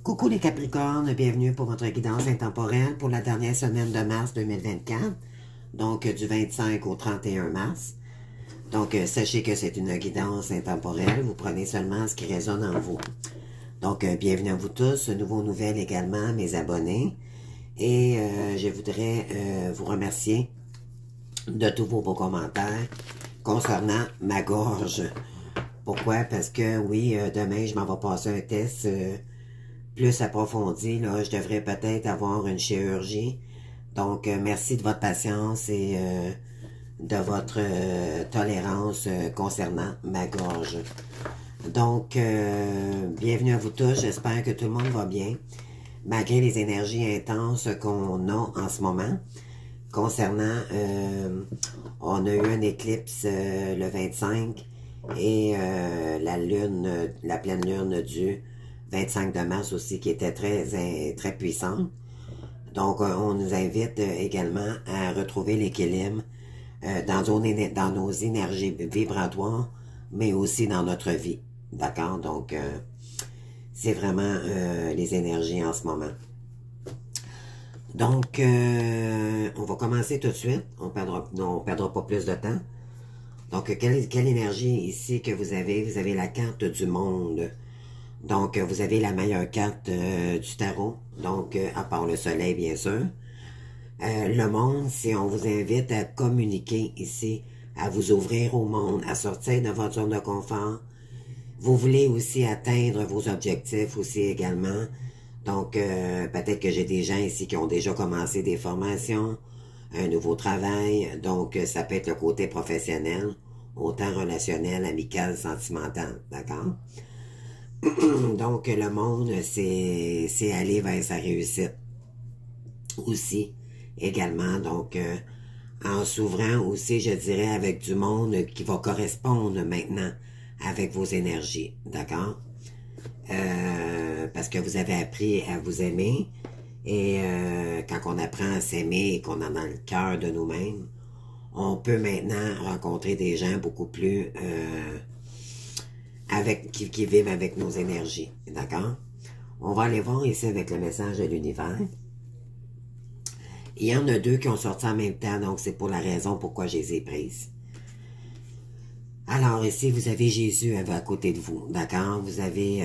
Coucou les Capricornes, bienvenue pour votre guidance intemporelle pour la dernière semaine de mars 2024, donc du 25 au 31 mars. Donc sachez que c'est une guidance intemporelle, vous prenez seulement ce qui résonne en vous. Donc bienvenue à vous tous, nouveau nouvelle également mes abonnés. Et je voudrais vous remercier de tous vos beaux commentaires concernant ma gorge. Pourquoi? Parce que oui, demain je m'en vais passer un test plus approfondi. Là, je devrais peut-être avoir une chirurgie. Donc merci de votre patience et de votre tolérance concernant ma gorge. Donc bienvenue à vous tous, j'espère que tout le monde va bien. Malgré les énergies intenses qu'on a en ce moment, concernant, on a eu une éclipse le 25 et la pleine lune du 25 de mars aussi qui était très puissante. Donc on nous invite également à retrouver l'équilibre dans nos énergies vibratoires, mais aussi dans notre vie. D'accord? Donc c'est vraiment les énergies en ce moment. Donc, on va commencer tout de suite. On perdra pas plus de temps. Donc, quelle énergie ici que vous avez? Vous avez la carte du monde. Donc, vous avez la meilleure carte du tarot. Donc, à part le soleil, bien sûr. Le monde, si on vous invite à communiquer ici, à vous ouvrir au monde, à sortir de votre zone de confort. Vous voulez aussi atteindre vos objectifs aussi également. Donc, peut-être que j'ai des gens ici qui ont déjà commencé des formations, un nouveau travail. Donc, ça peut être le côté professionnel, autant relationnel, amical, sentimental. D'accord? Donc, le monde, c'est aller vers sa réussite aussi également. Donc, en s'ouvrant aussi, je dirais, avec du monde qui va correspondre maintenant avec vos énergies, d'accord? Parce que vous avez appris à vous aimer et quand on apprend à s'aimer et qu'on est dans le cœur de nous-mêmes, on peut maintenant rencontrer des gens beaucoup plus qui vivent avec nos énergies, d'accord? On va aller voir ici avec le message de l'univers. Il y en a deux qui ont sorti en même temps, donc c'est pour la raison pourquoi je les ai prises. Alors ici, vous avez Jésus à côté de vous, d'accord? Vous avez,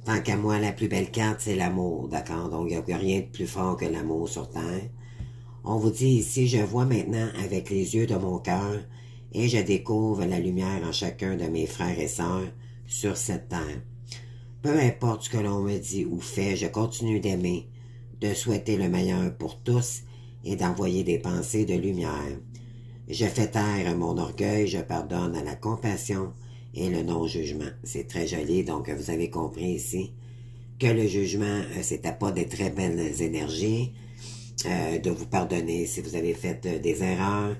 tant qu'à moi, la plus belle carte, c'est l'amour, d'accord? Donc, il n'y a rien de plus fort que l'amour sur Terre. On vous dit ici, je vois maintenant avec les yeux de mon cœur et je découvre la lumière en chacun de mes frères et sœurs sur cette terre. Peu importe ce que l'on me dit ou fait, je continue d'aimer, de souhaiter le meilleur pour tous et d'envoyer des pensées de lumière. Je fais taire mon orgueil, je pardonne à la compassion et le non-jugement. C'est très joli, donc vous avez compris ici que le jugement, c'était pas des très belles énergies, de vous pardonner si vous avez fait des erreurs.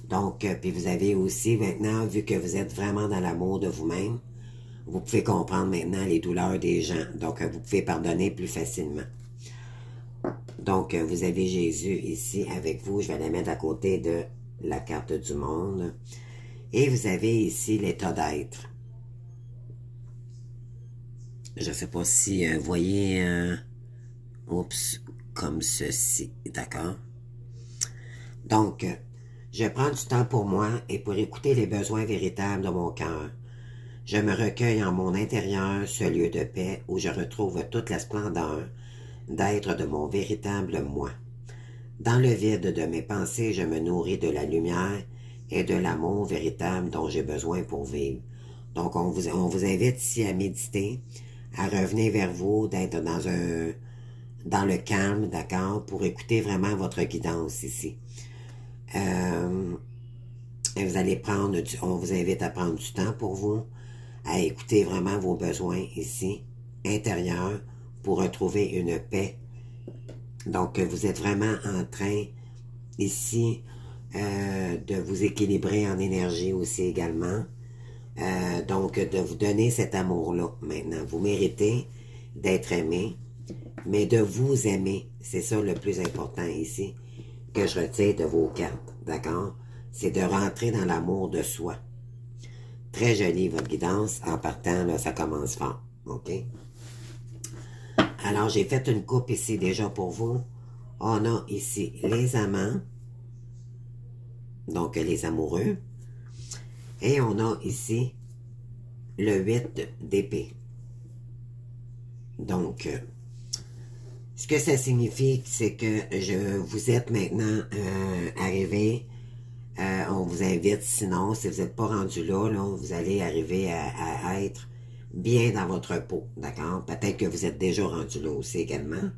Donc, puis vous avez aussi maintenant, vu que vous êtes vraiment dans l'amour de vous-même, vous pouvez comprendre maintenant les douleurs des gens. Donc, vous pouvez pardonner plus facilement. Donc, vous avez Jésus ici avec vous. Je vais la mettre à côté de la carte du monde. Et vous avez ici l'état d'être. Je ne sais pas si vous voyez, oups, comme ceci, d'accord? Donc, je prends du temps pour moi et pour écouter les besoins véritables de mon cœur. Je me recueille en mon intérieur, ce lieu de paix où je retrouve toute la splendeur d'être de mon véritable moi. Dans le vide de mes pensées, je me nourris de la lumière et de l'amour véritable dont j'ai besoin pour vivre. Donc, on vous invite ici à méditer, à revenir vers vous, d'être dans le calme, d'accord, pour écouter vraiment votre guidance ici. Et vous allez on vous invite à prendre du temps pour vous, à écouter vraiment vos besoins ici, intérieurs, pour retrouver une paix. Donc, vous êtes vraiment en train, ici, de vous équilibrer en énergie aussi également. Donc, de vous donner cet amour-là maintenant. Vous méritez d'être aimé, mais de vous aimer. C'est ça le plus important ici, que je retire de vos cartes, d'accord? C'est de rentrer dans l'amour de soi. Très jolie votre guidance. En partant, là, ça commence fort, ok? Alors, j'ai fait une coupe ici déjà pour vous. On a ici les amants, donc les amoureux. Et on a ici le 8 d'épée. Donc, ce que ça signifie, c'est que vous êtes maintenant arrivé. On vous invite, sinon, si vous n'êtes pas rendu là, vous allez arriver à être bien dans votre peau, d'accord? Peut-être que vous êtes déjà rendu là aussi également.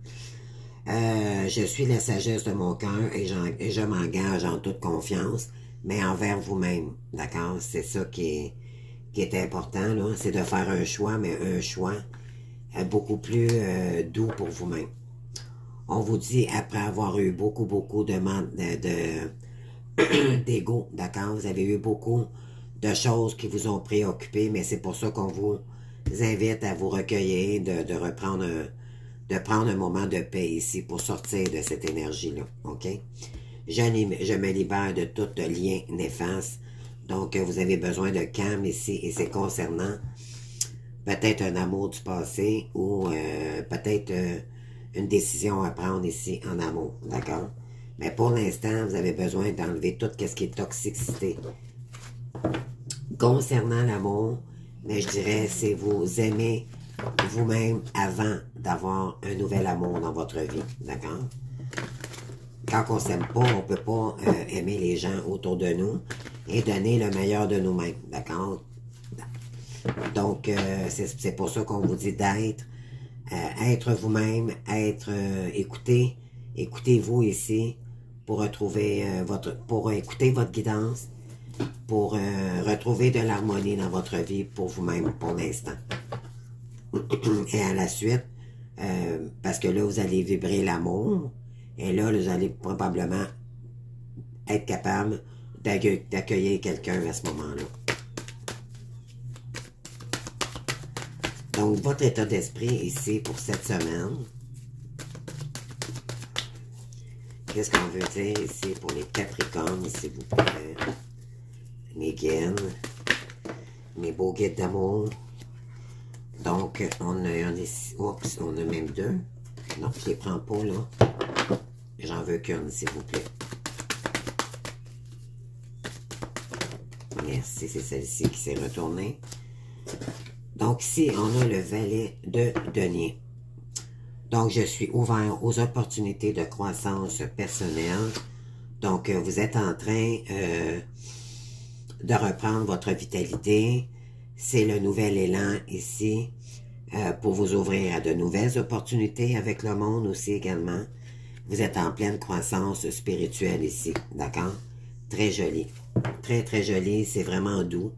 Je suis la sagesse de mon cœur et je m'engage en toute confiance, mais envers vous-même, d'accord? C'est ça qui est important, là, c'est de faire un choix, mais un choix beaucoup plus doux pour vous-même. On vous dit, après avoir eu beaucoup d'ego, d'accord? Vous avez eu beaucoup de choses qui vous ont préoccupé, mais c'est pour ça qu'on vous invite à vous recueillir, de prendre un moment de paix ici pour sortir de cette énergie-là, ok? Je me libère de tout lien néfaste, donc vous avez besoin de calme ici, et c'est concernant peut-être un amour du passé ou peut-être une décision à prendre ici en amour, d'accord? Mais pour l'instant, vous avez besoin d'enlever tout ce qui est toxicité. Concernant l'amour, mais je dirais, c'est vous aimer vous-même avant d'avoir un nouvel amour dans votre vie, d'accord? Quand on s'aime pas, on peut pas aimer les gens autour de nous et donner le meilleur de nous-mêmes, d'accord? Donc, c'est pour ça qu'on vous dit d'être, être vous-même, être écoutez-vous ici pour retrouver pour écouter votre guidance, pour retrouver de l'harmonie dans votre vie pour vous-même pour l'instant. Et à la suite, parce que là, vous allez vibrer l'amour, et là, vous allez probablement être capable d'accueillir quelqu'un à ce moment-là. Donc, votre état d'esprit ici pour cette semaine. Qu'est-ce qu'on veut dire ici pour les Capricornes, s'il vous plaît? Mes guides, mes beaux guides d'amour. Donc, on a même deux. Non, je ne les prends pas, là. J'en veux qu'une, s'il vous plaît. Merci, c'est celle-ci qui s'est retournée. Donc, ici, on a le valet de denier. Donc, je suis ouvert aux opportunités de croissance personnelle. Donc, vous êtes en train de reprendre votre vitalité. C'est le nouvel élan ici pour vous ouvrir à de nouvelles opportunités avec le monde aussi également. Vous êtes en pleine croissance spirituelle ici, d'accord? Très joli. Très, très joli. C'est vraiment doux,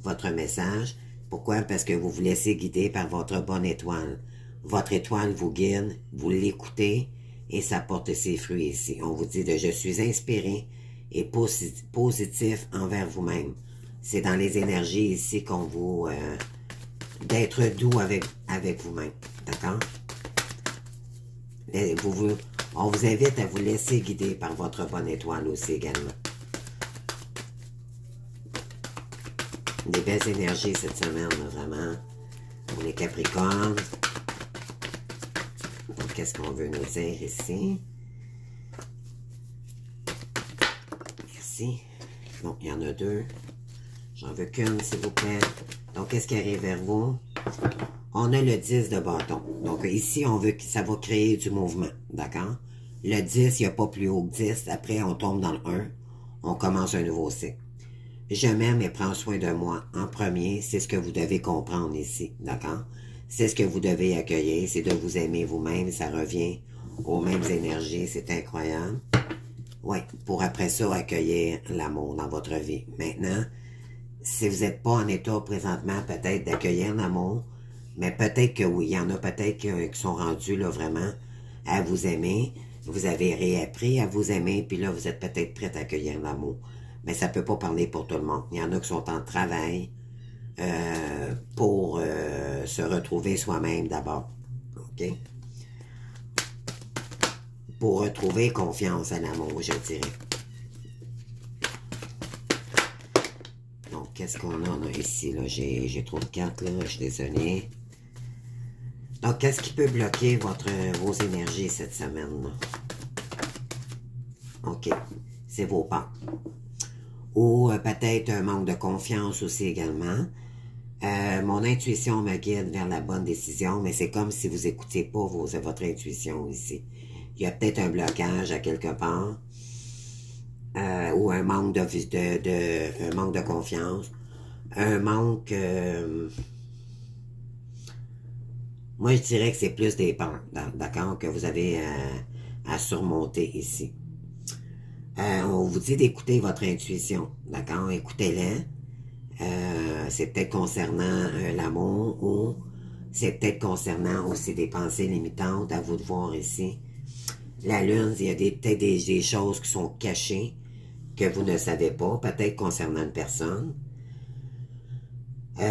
votre message. Pourquoi? Parce que vous vous laissez guider par votre bonne étoile. Votre étoile vous guide, vous l'écoutez et ça porte ses fruits ici. On vous dit de « je suis inspiré et positif envers vous-même ». C'est dans les énergies ici qu'on vous... d'être doux avec vous-même, d'accord? On vous invite à vous laisser guider par votre bonne étoile aussi également. Des belles énergies cette semaine, vraiment, pour les Capricornes. Qu'est-ce qu'on veut nous dire ici? Merci. Bon, il y en a deux. J'en veux qu'une, s'il vous plaît. Donc, qu'est-ce qui arrive vers vous? On a le 10 de bâton. Donc, ici, on veut que ça va créer du mouvement, d'accord? Le 10, il n'y a pas plus haut que 10. Après, on tombe dans le 1. On commence un nouveau cycle. Je m'aime et prends soin de moi. En premier, c'est ce que vous devez comprendre ici, d'accord? C'est ce que vous devez accueillir, c'est de vous aimer vous-même. Ça revient aux mêmes énergies, c'est incroyable. Oui, pour après ça, accueillir l'amour dans votre vie. Maintenant, si vous n'êtes pas en état présentement, peut-être d'accueillir l'amour, mais peut-être que oui, il y en a peut-être qui sont rendus là vraiment à vous aimer. Vous avez réappris à vous aimer, puis là, vous êtes peut-être prêt à accueillir l'amour. Mais ça ne peut pas parler pour tout le monde. Il y en a qui sont en travail pour se retrouver soi-même d'abord. OK? Pour retrouver confiance à l'amour, je dirais. Donc, qu'est-ce qu'on a ici? Là? J'ai trop de cartes, là. Je suis désolée. Donc, qu'est-ce qui peut bloquer vos énergies cette semaine? OK. C'est vos peurs. Ou peut-être un manque de confiance aussi également. Mon intuition me guide vers la bonne décision, mais c'est comme si vous n'écoutiez pas votre intuition ici. Il y a peut-être un blocage à quelque part, ou un manque un manque de confiance, un manque... moi, je dirais que c'est plus des peurs, d'accord, que vous avez à surmonter ici. On vous dit d'écouter votre intuition, d'accord? Écoutez-la. C'est peut-être concernant l'amour ou c'est peut-être concernant aussi des pensées limitantes, à vous de voir ici. La lune, il y a peut-être des choses qui sont cachées que vous ne savez pas, peut-être concernant une personne. Il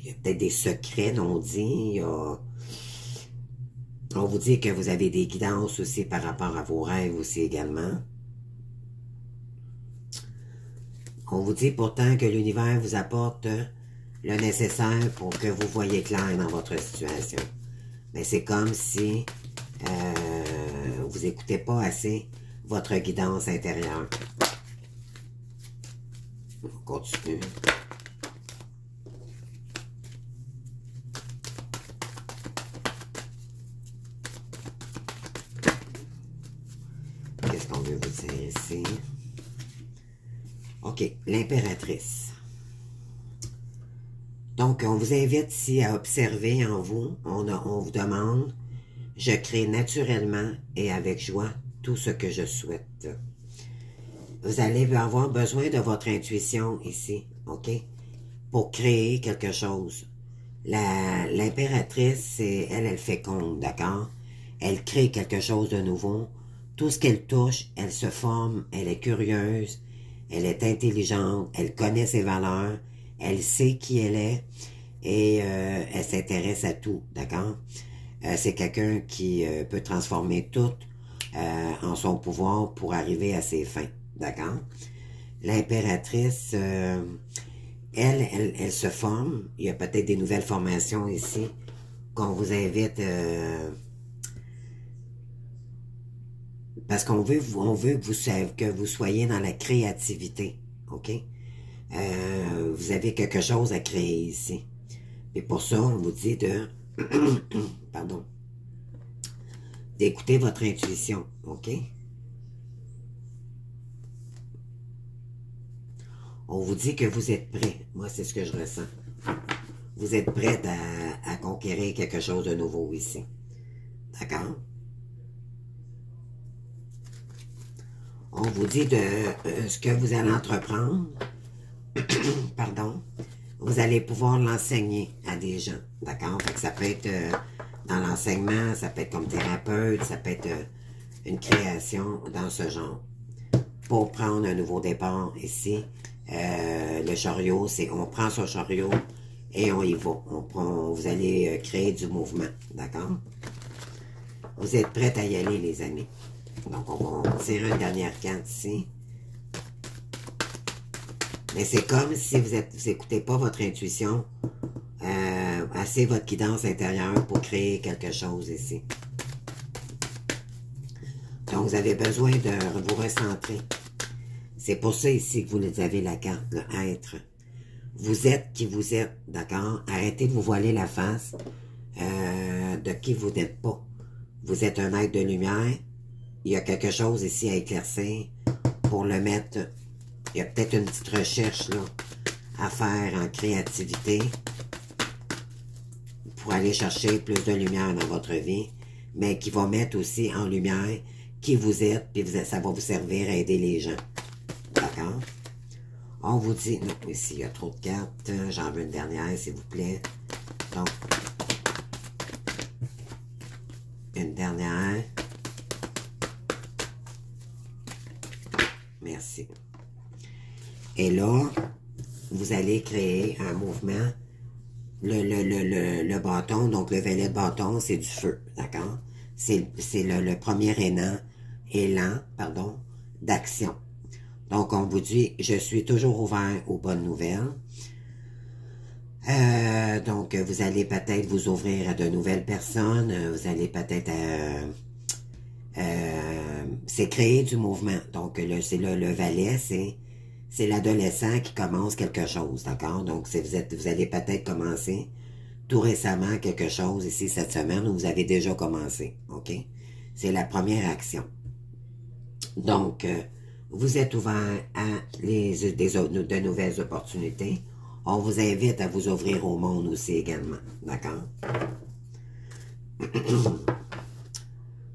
y a peut-être des secrets non dits. On vous dit que vous avez des guidances aussi par rapport à vos rêves aussi également. On vous dit pourtant que l'univers vous apporte le nécessaire pour que vous voyez clair dans votre situation. Mais c'est comme si vous n'écoutez pas assez votre guidance intérieure. On continue. Qu'est-ce qu'on veut vous dire ici? OK, l'impératrice. Donc, on vous invite ici à observer en vous. On vous demande, je crée naturellement et avec joie tout ce que je souhaite. Vous allez avoir besoin de votre intuition ici, OK? Pour créer quelque chose. L'impératrice, elle féconde, d'accord? Elle crée quelque chose de nouveau. Tout ce qu'elle touche, elle se forme, elle est curieuse, elle est intelligente, elle connaît ses valeurs, elle sait qui elle est et elle s'intéresse à tout, d'accord? C'est quelqu'un qui peut transformer tout en son pouvoir pour arriver à ses fins, d'accord? L'impératrice, elle se forme. Il y a peut-être des nouvelles formations ici qu'on vous invite... parce qu'on veut que vous soyez dans la créativité, OK? Vous avez quelque chose à créer ici. Et pour ça, on vous dit de... pardon. D'écouter votre intuition, OK? On vous dit que vous êtes prêt. Moi, c'est ce que je ressens. Vous êtes prêt à conquérir quelque chose de nouveau ici. D'accord? On vous dit de ce que vous allez entreprendre. Pardon. Vous allez pouvoir l'enseigner à des gens. D'accord? Ça peut être dans l'enseignement, ça peut être comme thérapeute, ça peut être une création dans ce genre. Pour prendre un nouveau départ ici, le chariot, c'est on prend son chariot et on y va. Vous allez créer du mouvement. D'accord? Vous êtes prêts à y aller, les amis. Donc, on va tirer une dernière carte ici. Mais c'est comme si vous n'écoutez pas votre intuition, assez votre guidance intérieure pour créer quelque chose ici. Donc, vous avez besoin de vous recentrer. C'est pour ça ici que vous avez la carte, le être. Vous êtes qui vous êtes, d'accord? Arrêtez de vous voiler la face de qui vous n'êtes pas. Vous êtes un être de lumière. Il y a quelque chose ici à éclaircir pour le mettre. Il y a peut-être une petite recherche là, à faire en créativité pour aller chercher plus de lumière dans votre vie, mais qui va mettre aussi en lumière qui vous êtes, puis ça va vous servir à aider les gens. D'accord? On vous dit, non, ici, il y a trop de cartes. J'en veux une dernière, s'il vous plaît. Donc, une dernière. Merci. Et là, vous allez créer un mouvement. Le bâton, donc le valet de bâton, c'est du feu, d'accord? C'est le premier élan, d'action. Donc, on vous dit, je suis toujours ouvert aux bonnes nouvelles. Donc, vous allez peut-être vous ouvrir à de nouvelles personnes. Vous allez peut-être... c'est créer du mouvement. Donc, c'est le valet, c'est l'adolescent qui commence quelque chose, d'accord? Donc, vous allez peut-être commencer tout récemment quelque chose ici cette semaine où vous avez déjà commencé, ok? C'est la première action. Donc, vous êtes ouvert à de nouvelles opportunités. On vous invite à vous ouvrir au monde aussi également, d'accord?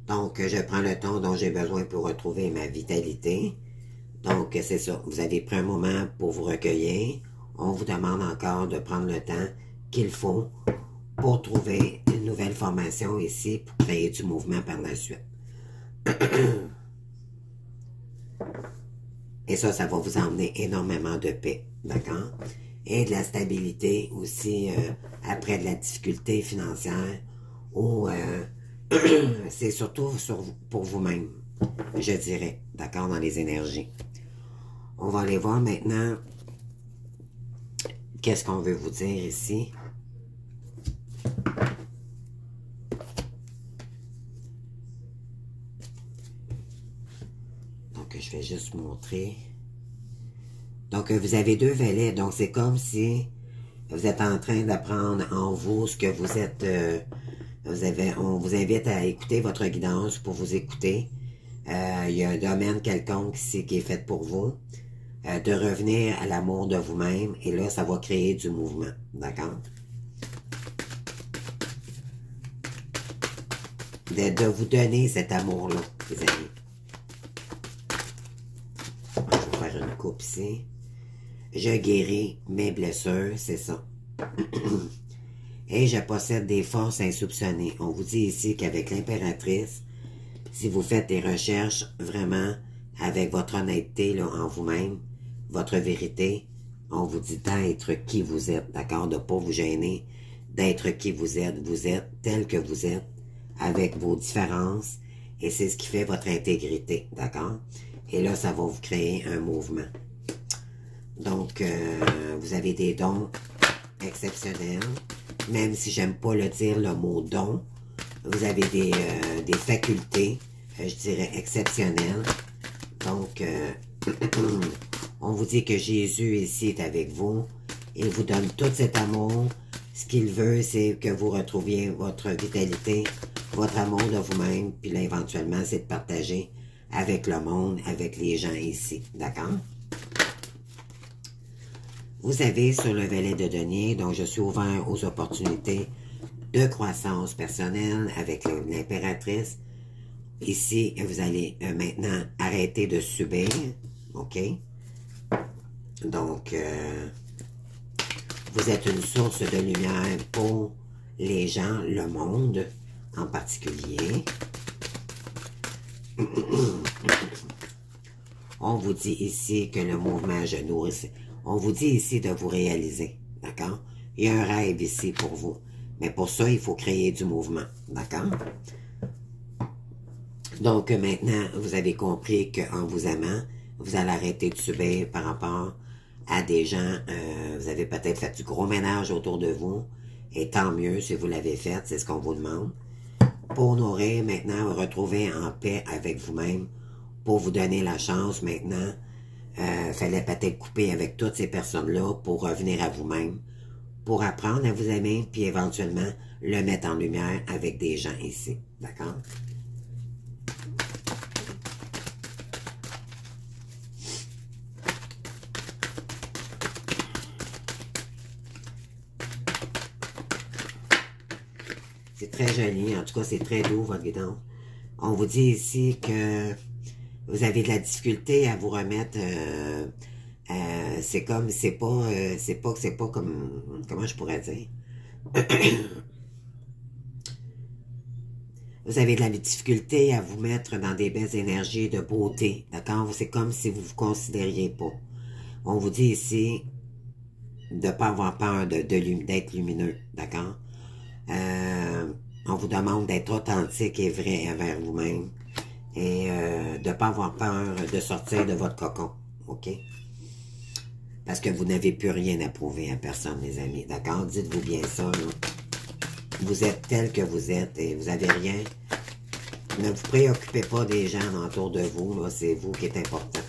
Donc, je prends le temps dont j'ai besoin pour retrouver ma vitalité. Donc, c'est ça. Vous avez pris un moment pour vous recueillir. On vous demande encore de prendre le temps qu'il faut pour trouver une nouvelle formation ici pour créer du mouvement par la suite. Et ça va vous emmener énormément de paix, d'accord? Et de la stabilité aussi après de la difficulté financière ou c'est surtout pour vous-même, je dirais, d'accord, dans les énergies. On va aller voir maintenant qu'est-ce qu'on veut vous dire ici. Donc, je vais juste montrer. Donc, vous avez deux valets. Donc, c'est comme si vous êtes en train d'apprendre en vous ce que vous êtes... on vous invite à écouter votre guidance pour vous écouter. Il y a un domaine quelconque ici qui est fait pour vous. De revenir à l'amour de vous-même. Et là, ça va créer du mouvement. D'accord? De vous donner cet amour-là, les amis. Je vais faire une coupe ici. Je guéris mes blessures, c'est ça. Et je possède des forces insoupçonnées. On vous dit ici qu'avec l'impératrice, si vous faites des recherches vraiment avec votre honnêteté là, en vous-même, votre vérité, on vous dit d'être qui vous êtes, d'accord? De ne pas vous gêner, d'être qui vous êtes. Vous êtes tel que vous êtes, avec vos différences, et c'est ce qui fait votre intégrité, d'accord? Et là, ça va vous créer un mouvement. Donc, vous avez des dons exceptionnels, même si j'aime pas le dire le mot don, vous avez des facultés, je dirais exceptionnelles. Donc, on vous dit que Jésus ici est avec vous. Il vous donne tout cet amour. Ce qu'il veut, c'est que vous retrouviez votre vitalité, votre amour de vous-même. Puis là, éventuellement, c'est de partager avec le monde, avec les gens ici. D'accord? Vous avez sur le valet de denier, donc je suis ouvert aux opportunités de croissance personnelle avec l'impératrice. Ici, vous allez maintenant arrêter de subir, ok? Donc, vous êtes une source de lumière pour les gens, le monde en particulier. On vous dit ici que le mouvement genou, on vous dit ici de vous réaliser, d'accord? Il y a un rêve ici pour vous. Mais pour ça, il faut créer du mouvement, d'accord? Donc, maintenant, vous avez compris qu'en vous aimant, vous allez arrêter de subir par rapport à des gens. Vous avez peut-être fait du gros ménage autour de vous. Et tant mieux si vous l'avez fait, c'est ce qu'on vous demande. Pour nourrir, maintenant, vous retrouver en paix avec vous-même. Pour vous donner la chance, maintenant, fallait peut-être couper avec toutes ces personnes-là pour revenir à vous-même. Pour apprendre à vous aimer, puis éventuellement le mettre en lumière avec des gens ici. D'accord? C'est très joli, en tout cas c'est très doux votre guidon. On vous dit ici que vous avez de la difficulté à vous remettre, c'est comme, c'est pas comme, comment je pourrais dire? Vous avez de la difficulté à vous mettre dans des belles énergies de beauté, d'accord? C'est comme si vous vous considériez pas. On vous dit ici de ne pas avoir peur d'être lumineux, d'accord? On vous demande d'être authentique et vrai envers vous-même et de ne pas avoir peur de sortir de votre cocon, ok? Parce que vous n'avez plus rien à prouver à personne, les amis. D'accord? Dites-vous bien ça, là. Vous êtes tel que vous êtes et vous n'avez rien. Ne vous préoccupez pas des gens autour de vous, là. C'est vous qui êtes important.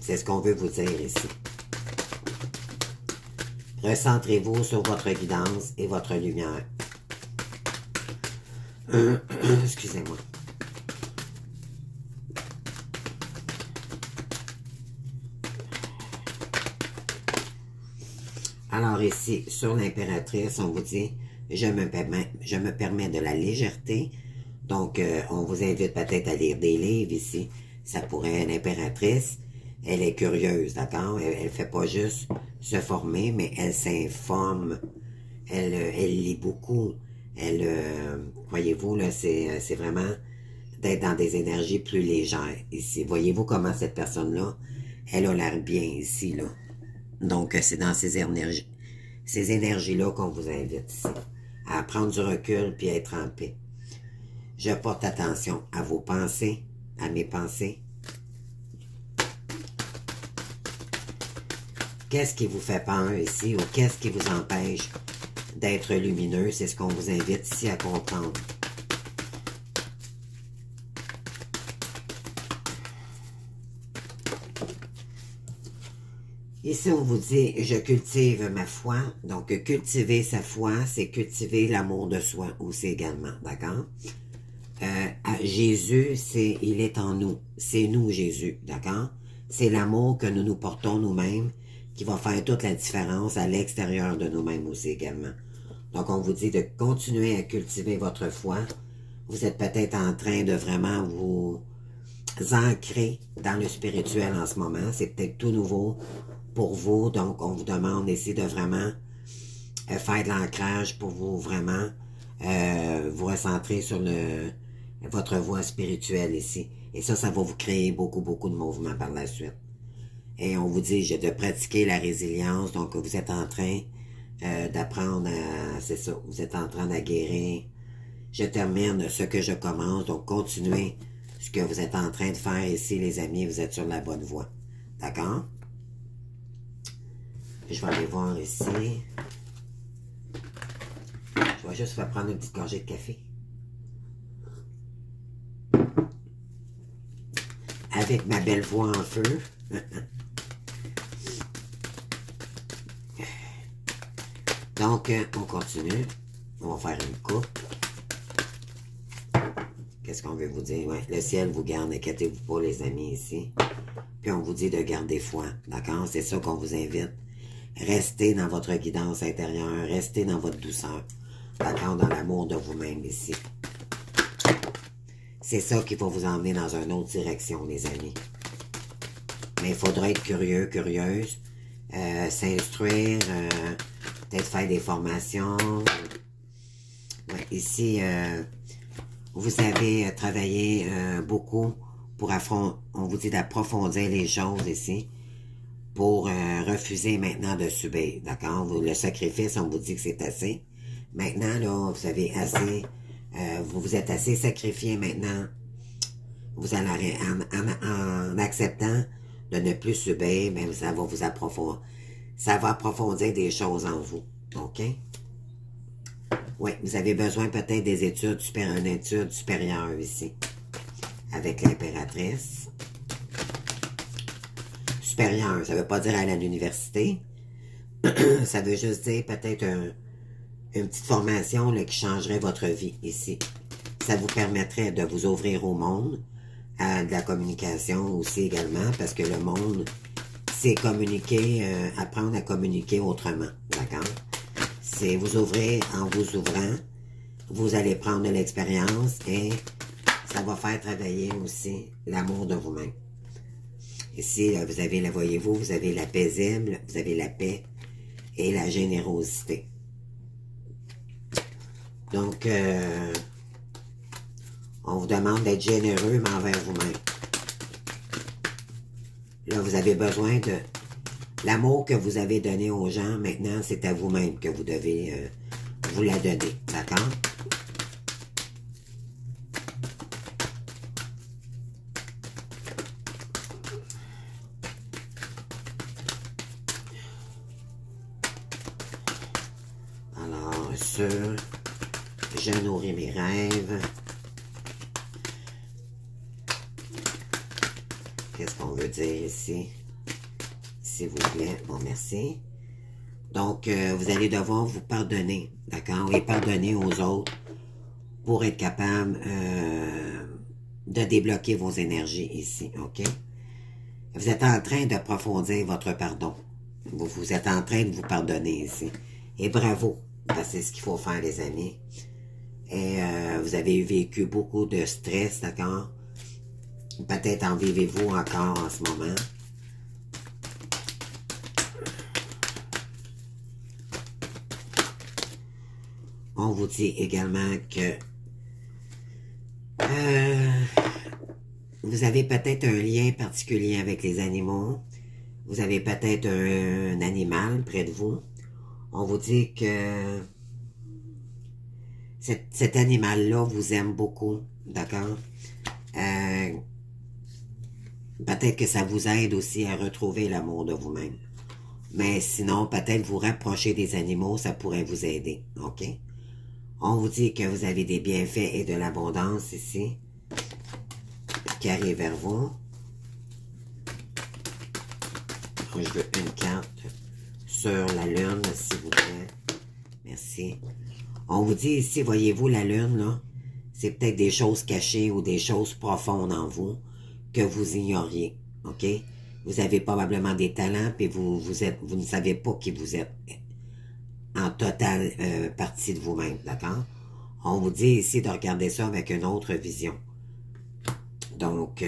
C'est ce qu'on veut vous dire ici. Recentrez-vous sur votre guidance et votre lumière. Excusez-moi. Alors ici, sur l'impératrice, on vous dit, je me permets de la légèreté. Donc, on vous invite peut-être à lire des livres ici. Ça pourrait être l'impératrice. Elle est curieuse, d'accord? Elle ne fait pas juste se former, mais elle s'informe. Elle lit beaucoup. Voyez-vous, là, c'est vraiment d'être dans des énergies plus légères ici. Voyez-vous comment cette personne-là, elle a l'air bien ici, là. Donc, c'est dans ces énergies-là qu'on vous invite ici. À prendre du recul puis à être en paix. Je porte attention à vos pensées, à mes pensées. Qu'est-ce qui vous fait peur ici ou qu'est-ce qui vous empêche d'être lumineux? C'est ce qu'on vous invite ici à comprendre. Ici, on vous dit, je cultive ma foi. Donc, cultiver sa foi, c'est cultiver l'amour de soi aussi également, d'accord? Jésus, il est en nous. C'est nous, Jésus, d'accord? C'est l'amour que nous nous portons nous-mêmes qui va faire toute la différence à l'extérieur de nous-mêmes aussi également. Donc, on vous dit de continuer à cultiver votre foi. Vous êtes peut-être en train de vraiment vous ancrer dans le spirituel en ce moment. C'est peut-être tout nouveau pour vous. Donc, on vous demande ici de vraiment faire de l'ancrage pour vous vraiment vous recentrer sur votre voie spirituelle ici. Et ça va vous créer beaucoup, beaucoup de mouvements par la suite. Et on vous dit de pratiquer la résilience. Donc, vous êtes en train d'apprendre à... C'est ça, vous êtes en train de guérir. Je termine ce que je commence. Donc, continuez ce que vous êtes en train de faire ici, les amis. Vous êtes sur la bonne voie. D'accord? Je vais aller voir ici. Je vais juste faire prendre une petite gorgée de café. Avec ma belle voix en feu. Donc, on continue. On va faire une coupe. Qu'est-ce qu'on veut vous dire? Ouais, le ciel vous garde, inquiétez-vous pas, les amis, ici. Puis on vous dit de garder foi, d'accord? C'est ça qu'on vous invite. Restez dans votre guidance intérieure, restez dans votre douceur, d'accord? Dans l'amour de vous-même, ici. C'est ça qui va vous emmener dans une autre direction, les amis. Mais il faudra être curieux, curieuse, s'instruire, peut-être faire des formations. Ouais, ici, vous avez travaillé beaucoup pour on vous dit d'approfondir les choses ici, pour refuser maintenant de subir, d'accord? Le sacrifice, on vous dit que c'est assez. Maintenant, là, vous avez assez, vous vous êtes assez sacrifié maintenant. Vous allez, en acceptant de ne plus subir, mais ça va vous approfondir. Ça va approfondir des choses en vous, OK? Oui, vous avez besoin peut-être des études, une étude supérieure ici, avec l'impératrice. Supérieure, ça ne veut pas dire aller à l'université. Ça veut juste dire peut-être une petite formation là, qui changerait votre vie ici. Ça vous permettrait de vous ouvrir au monde, à de la communication aussi également, parce que le monde, c'est communiquer, apprendre à communiquer autrement, d'accord? C'est vous ouvrir en vous ouvrant, vous allez prendre de l'expérience et ça va faire travailler aussi l'amour de vous-même. Ici, là, vous avez, voyez-vous, vous avez la paisible, vous avez la paix et la générosité. Donc, on vous demande d'être généreux, mais envers vous-même. Là, vous avez besoin de... L'amour que vous avez donné aux gens, maintenant, c'est à vous-même que vous devez vous la donner. D'accord? Je nourris mes rêves. Qu'est-ce qu'on veut dire ici? S'il vous plaît. Bon, merci. Donc, vous allez devoir vous pardonner, d'accord? Et pardonner aux autres pour être capable de débloquer vos énergies ici, ok? Vous êtes en train d'approfondir votre pardon. Vous êtes en train de vous pardonner ici. Et bravo, parce que c'est ce qu'il faut faire, les amis. Et vous avez vécu beaucoup de stress, d'accord? Peut-être en vivez-vous encore en ce moment. On vous dit également que vous avez peut-être un lien particulier avec les animaux. Vous avez peut-être un animal près de vous. On vous dit que cet animal-là vous aime beaucoup, d'accord? Peut-être que ça vous aide aussi à retrouver l'amour de vous-même. Mais sinon, peut-être vous rapprocher des animaux, ça pourrait vous aider, ok? On vous dit que vous avez des bienfaits et de l'abondance ici, qui arrivent vers vous. Je veux une carte sur la lune, s'il vous plaît. Merci. On vous dit ici, voyez-vous la lune, là? C'est peut-être des choses cachées ou des choses profondes en vous que vous ignoriez, ok? Vous avez probablement des talents, puis vous ne savez pas qui vous êtes en totale partie de vous-même, d'accord? On vous dit ici de regarder ça avec une autre vision. Donc,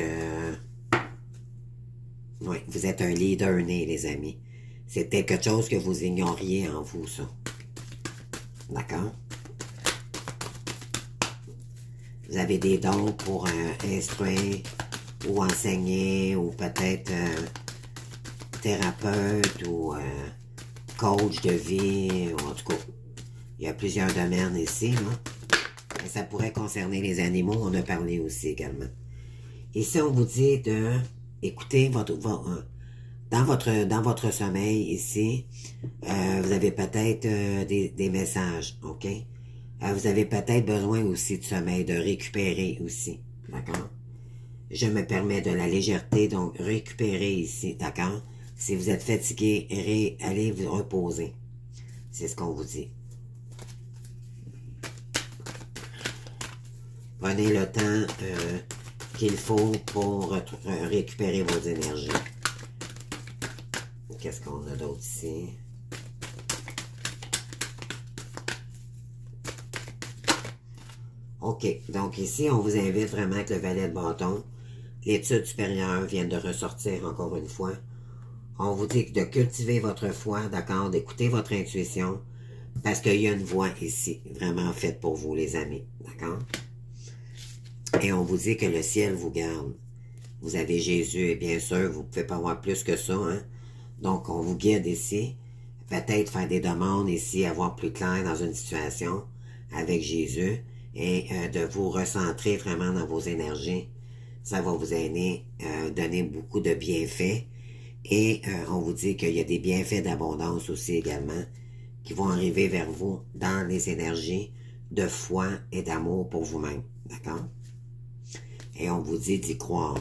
oui, vous êtes un leader né, les amis. C'était quelque chose que vous ignoriez en vous, ça. D'accord? Vous avez des dons pour instruire ou enseigner ou peut-être thérapeute ou coach de vie, ou en tout cas, il y a plusieurs domaines ici, là. Et ça pourrait concerner les animaux, on a parlé aussi également. Ici, on vous dit de écouter dans votre sommeil ici, vous avez peut-être des messages, ok? Vous avez peut-être besoin aussi de sommeil, de récupérer aussi, d'accord? Je me permets de la légèreté, donc récupérer ici, d'accord? Si vous êtes fatigué, allez vous reposer. C'est ce qu'on vous dit. Prenez le temps qu'il faut pour récupérer vos énergies. Qu'est-ce qu'on a d'autre ici? OK. Donc ici, on vous invite vraiment avec le valet de bâton. L'étude supérieure vient de ressortir encore une fois. On vous dit de cultiver votre foi, d'accord, d'écouter votre intuition, parce qu'il y a une voix ici, vraiment faite pour vous, les amis, d'accord? Et on vous dit que le ciel vous garde. Vous avez Jésus, et bien sûr, vous ne pouvez pas avoir plus que ça, hein? Donc, on vous guide ici. Peut-être faire des demandes ici, avoir plus clair dans une situation avec Jésus, et de vous recentrer vraiment dans vos énergies. Ça va vous aider, donner beaucoup de bienfaits. Et on vous dit qu'il y a des bienfaits d'abondance aussi également qui vont arriver vers vous dans les énergies de foi et d'amour pour vous-même. D'accord? Et on vous dit d'y croire.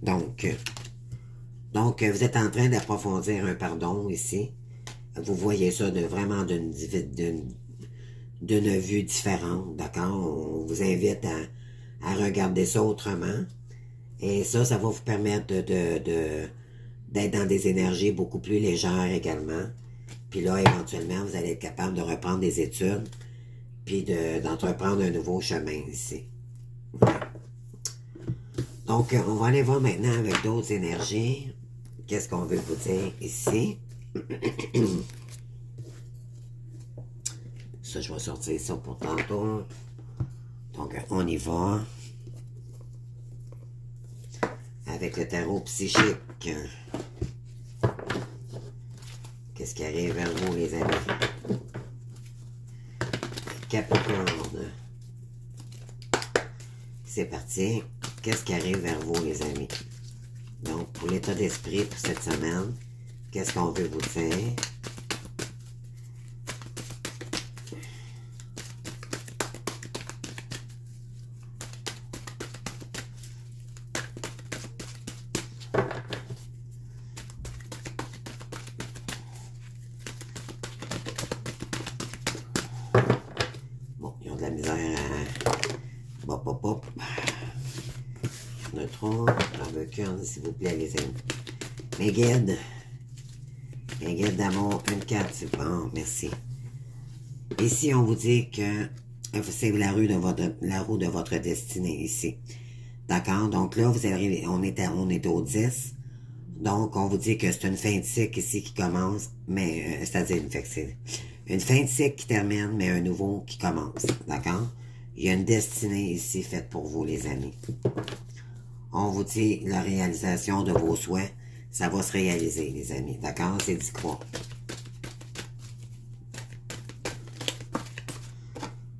Donc, vous êtes en train d'approfondir un pardon ici. Vous voyez ça vraiment d'une vue différente, d'accord? On vous invite à regarder ça autrement. Et ça va vous permettre d'être dans des énergies beaucoup plus légères également. Puis là, éventuellement, vous allez être capable de reprendre des études, puis d'entreprendre un nouveau chemin ici. Donc, on va aller voir maintenant avec d'autres énergies. Qu'est-ce qu'on veut vous dire ici? Ça, je vais sortir ça pour tantôt. Donc, on y va. Avec le tarot psychique. Qu'est-ce qui arrive vers vous, les amis? Capricorne. C'est parti. Qu'est-ce qui arrive vers vous, les amis? Donc, pour l'état d'esprit pour cette semaine, qu'est-ce qu'on veut vous dire? la misère à... Bop, bop, bop. Neutron, Barbecue, s'il vous plaît, les amis. Mes guides. Mes guides d'amour, une carte, c'est bon, merci. Ici, on vous dit que c'est la roue de votre destinée, ici. D'accord? Donc là, vous arrivez, on est au 10. Donc, on vous dit que c'est une fin de cycle ici qui commence, mais c'est-à-dire une fin de cycle qui termine, mais un nouveau qui commence. D'accord? Il y a une destinée ici faite pour vous, les amis. On vous dit la réalisation de vos souhaits, ça va se réaliser, les amis. D'accord? C'est d'y croire.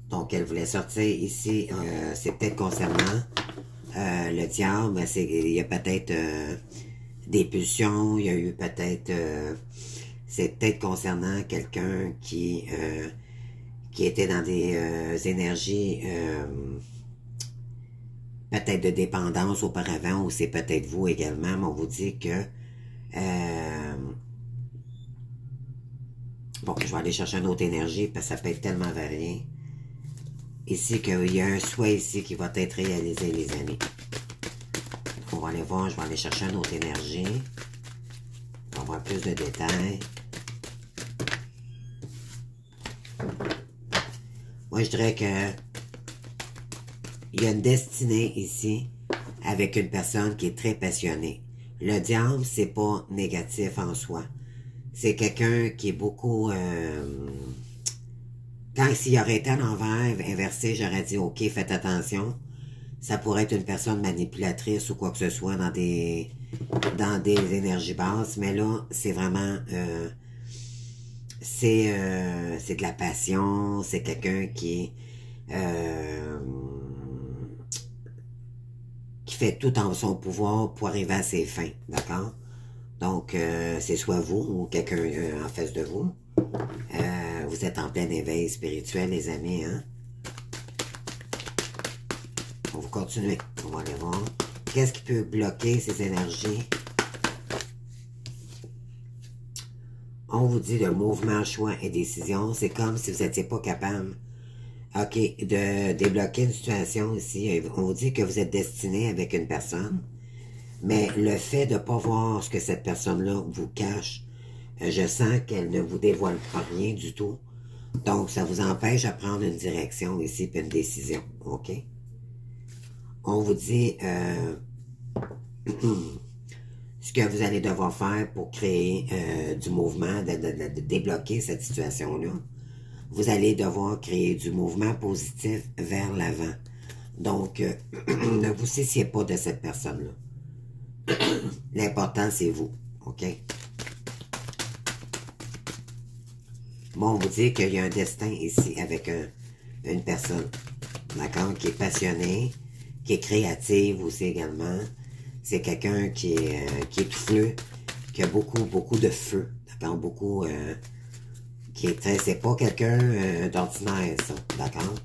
Donc, elle voulait sortir ici, c'est peut-être concernant le diable, il y a peut-être des pulsions, il y a eu peut-être, c'est peut-être concernant quelqu'un qui était dans des énergies peut-être de dépendance auparavant, ou c'est peut-être vous également, mais on vous dit que bon, je vais aller chercher une autre énergie, parce que ça peut être tellement varié. Ici, qu'il y a un souhait ici qui va être réalisé, les amis. On va aller voir, je vais aller chercher une autre énergie. On va voir plus de détails. Moi, je dirais que il y a une destinée ici avec une personne qui est très passionnée. Le diable, c'est pas négatif en soi. C'est quelqu'un qui est beaucoup... Quand s'il aurait été à l'envers, inversé, j'aurais dit, OK, faites attention. Ça pourrait être une personne manipulatrice ou quoi que ce soit dans des énergies basses. Mais là, c'est vraiment... c'est de la passion. C'est quelqu'un qui fait tout en son pouvoir pour arriver à ses fins. D'accord? Donc, c'est soit vous ou quelqu'un en face de vous. Vous êtes en plein éveil spirituel, les amis, hein? On va continuer. On va aller voir. Qu'est-ce qui peut bloquer ces énergies? On vous dit le mouvement, choix et décision. C'est comme si vous n'étiez pas capable, OK, de débloquer une situation ici. On vous dit que vous êtes destiné avec une personne. Mais le fait de ne pas voir ce que cette personne-là vous cache, je sens qu'elle ne vous dévoile pas rien du tout. Donc, ça vous empêche de prendre une direction ici, puis une décision. OK? On vous dit ce que vous allez devoir faire pour créer du mouvement, de débloquer cette situation-là. Vous allez devoir créer du mouvement positif vers l'avant. Donc, ne vous souciez pas de cette personne-là. L'important, c'est vous. OK? Bon, on vous dit qu'il y a un destin ici avec une personne, d'accord, qui est passionnée, qui est créative aussi également. C'est quelqu'un qui est tout fleu, qui a beaucoup de feu, d'accord, beaucoup, qui est très, c'est pas quelqu'un d'ordinaire, ça, d'accord?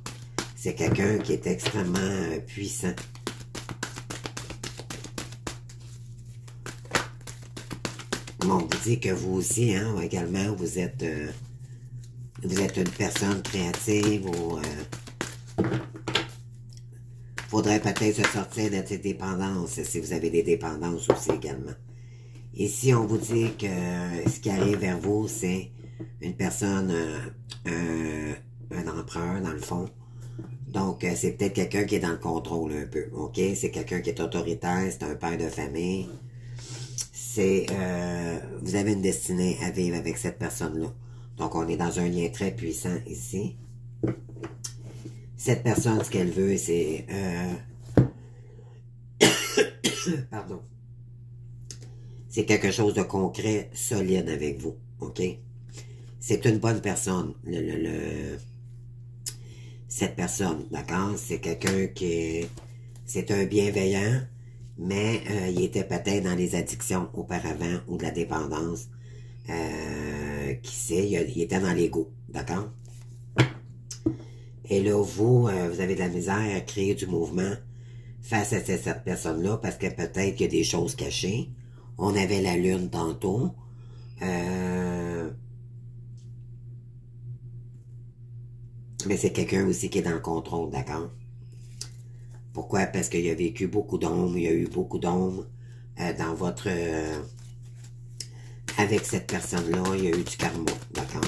C'est quelqu'un qui est extrêmement puissant. Bon, on vous dit que vous aussi, hein, également, vous êtes une personne créative ou faudrait peut-être se sortir de ces dépendances si vous avez des dépendances aussi également. Ici, on vous dit que ce qui arrive vers vous, c'est une personne, un empereur dans le fond. Donc, c'est peut-être quelqu'un qui est dans le contrôle un peu, OK? C'est quelqu'un qui est autoritaire, c'est un père de famille. C'est, vous avez une destinée à vivre avec cette personne-là. Donc, on est dans un lien très puissant ici. Cette personne, ce qu'elle veut, c'est... pardon. C'est quelque chose de concret, solide avec vous. OK? C'est une bonne personne. Cette personne, d'accord? C'est quelqu'un qui est... C'est un bienveillant, mais il était peut-être dans les addictions auparavant ou de la dépendance. Qui sait, il était dans l'ego, d'accord? Et là, vous avez de la misère à créer du mouvement face à cette personne-là, parce que peut-être qu'il y a des choses cachées. On avait la lune tantôt. Mais c'est quelqu'un aussi qui est dans le contrôle, d'accord? Pourquoi? Parce qu'il a vécu beaucoup d'ombres, il y a eu beaucoup d'ombres dans votre... avec cette personne-là, il y a eu du karma, d'accord?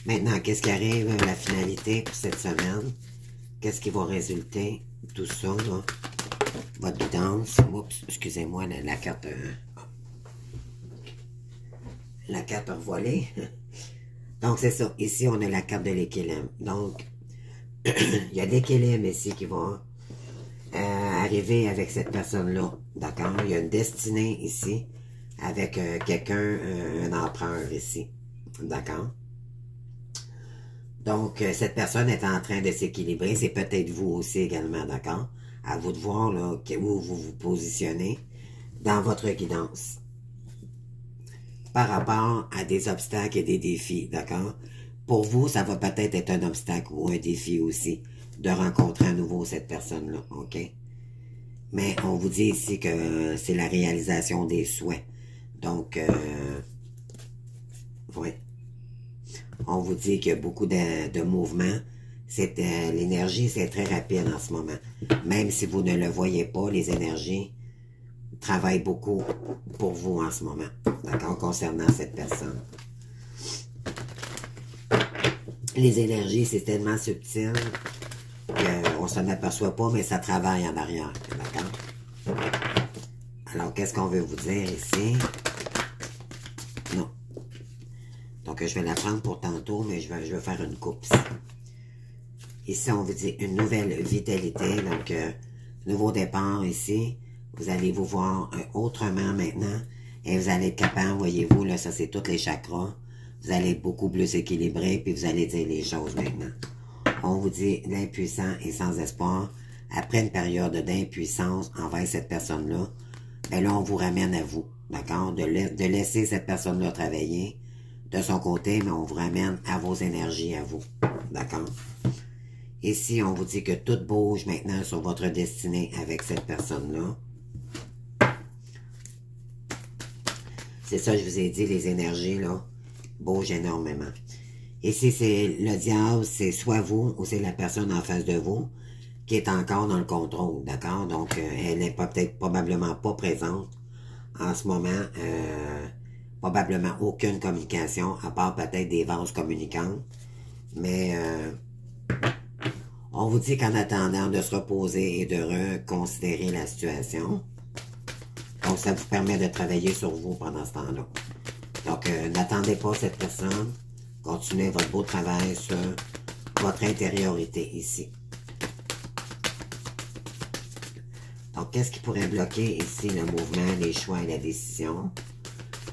Maintenant, qu'est-ce qui arrive, la finalité pour cette semaine? Qu'est-ce qui va résulter? Tout ça, là. Votre guidance. Oups, excusez-moi, la carte... la carte revoilée. Donc, c'est ça. Ici, on a la carte de l'équilibre. Donc, il y a l'équilibre ici qui va arriver avec cette personne-là. D'accord? Il y a une destinée ici avec quelqu'un, un empereur ici. D'accord? Donc, cette personne est en train de s'équilibrer. C'est peut-être vous aussi également, d'accord? À vous de voir là, où vous vous positionnez dans votre guidance. Par rapport à des obstacles et des défis, d'accord? Pour vous, ça va peut-être être un obstacle ou un défi aussi de rencontrer à nouveau cette personne-là, ok? Mais on vous dit ici que c'est la réalisation des souhaits. Donc, oui. On vous dit qu'il y a beaucoup de mouvements. L'énergie, c'est très rapide en ce moment. Même si vous ne le voyez pas, les énergies travaillent beaucoup pour vous en ce moment. D'accord? Concernant cette personne. Les énergies, c'est tellement subtil qu'on ne s'en aperçoit pas, mais ça travaille en arrière. D'accord? Alors, qu'est-ce qu'on veut vous dire ici? Non. Donc, je vais la prendre pour tantôt, mais je vais faire une coupe ici. Ici, on vous dit une nouvelle vitalité. Donc, nouveau départ ici. Vous allez vous voir autrement maintenant. Et vous allez être capable, voyez-vous, là, ça c'est tous les chakras. Vous allez être beaucoup plus équilibré, puis vous allez dire les choses maintenant. On vous dit l'impuissant et sans espoir. Après une période d'impuissance envers cette personne-là, ben là, on vous ramène à vous. D'accord? De laisser cette personne-là travailler de son côté, mais on vous ramène à vos énergies, à vous. D'accord? Ici, on vous dit que tout bouge maintenant sur votre destinée avec cette personne-là. C'est ça, je vous ai dit, les énergies, là, bougent énormément. Ici, c'est le diable, c'est soit vous ou c'est la personne en face de vous qui est encore dans le contrôle, d'accord? Donc, elle n'est peut-être probablement pas présente en ce moment. Probablement aucune communication, à part peut-être des vases communicantes. Mais on vous dit qu'en attendant de se reposer et de reconsidérer la situation, donc ça vous permet de travailler sur vous pendant ce temps-là. Donc, n'attendez pas cette personne. Continuez votre beau travail sur votre intériorité ici. Donc, qu'est-ce qui pourrait bloquer ici le mouvement, les choix et la décision?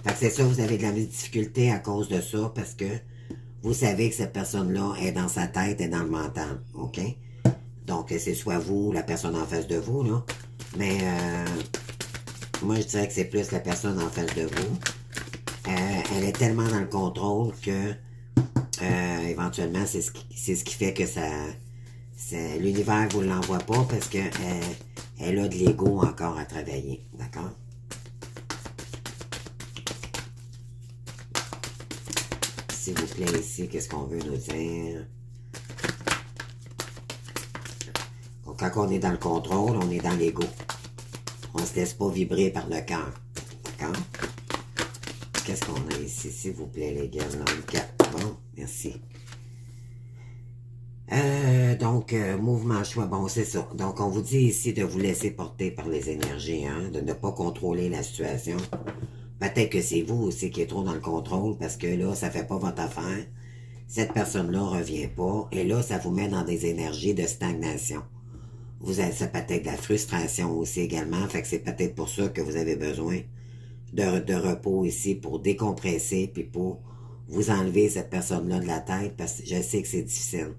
Fait que c'est ça, vous avez de la difficulté à cause de ça, parce que vous savez que cette personne-là est dans sa tête et dans le mental, ok? Donc, c'est soit vous, la personne en face de vous, là. Mais, moi, je dirais que c'est plus la personne en face de vous. Elle est tellement dans le contrôle que, éventuellement, c'est ce qui fait que l'univers vous l'envoie pas parce que elle a de l'ego encore à travailler, d'accord? S'il vous plaît, ici, qu'est-ce qu'on veut nous dire? Donc, quand on est dans le contrôle, on est dans l'ego. On ne se laisse pas vibrer par le cœur. D'accord? Qu'est-ce qu'on a ici, s'il vous plaît, les gars? Bon, merci. Donc, mouvement choix, bon, c'est ça. Donc, on vous dit ici de vous laisser porter par les énergies, hein, de ne pas contrôler la situation. Peut-être que c'est vous aussi qui êtes trop dans le contrôle, parce que là, ça fait pas votre affaire. Cette personne-là revient pas, et là, ça vous met dans des énergies de stagnation. Ça peut être de la frustration aussi également, fait que c'est peut-être pour ça que vous avez besoin de repos ici, pour décompresser, puis pour vous enlever cette personne-là de la tête, parce que je sais que c'est difficile.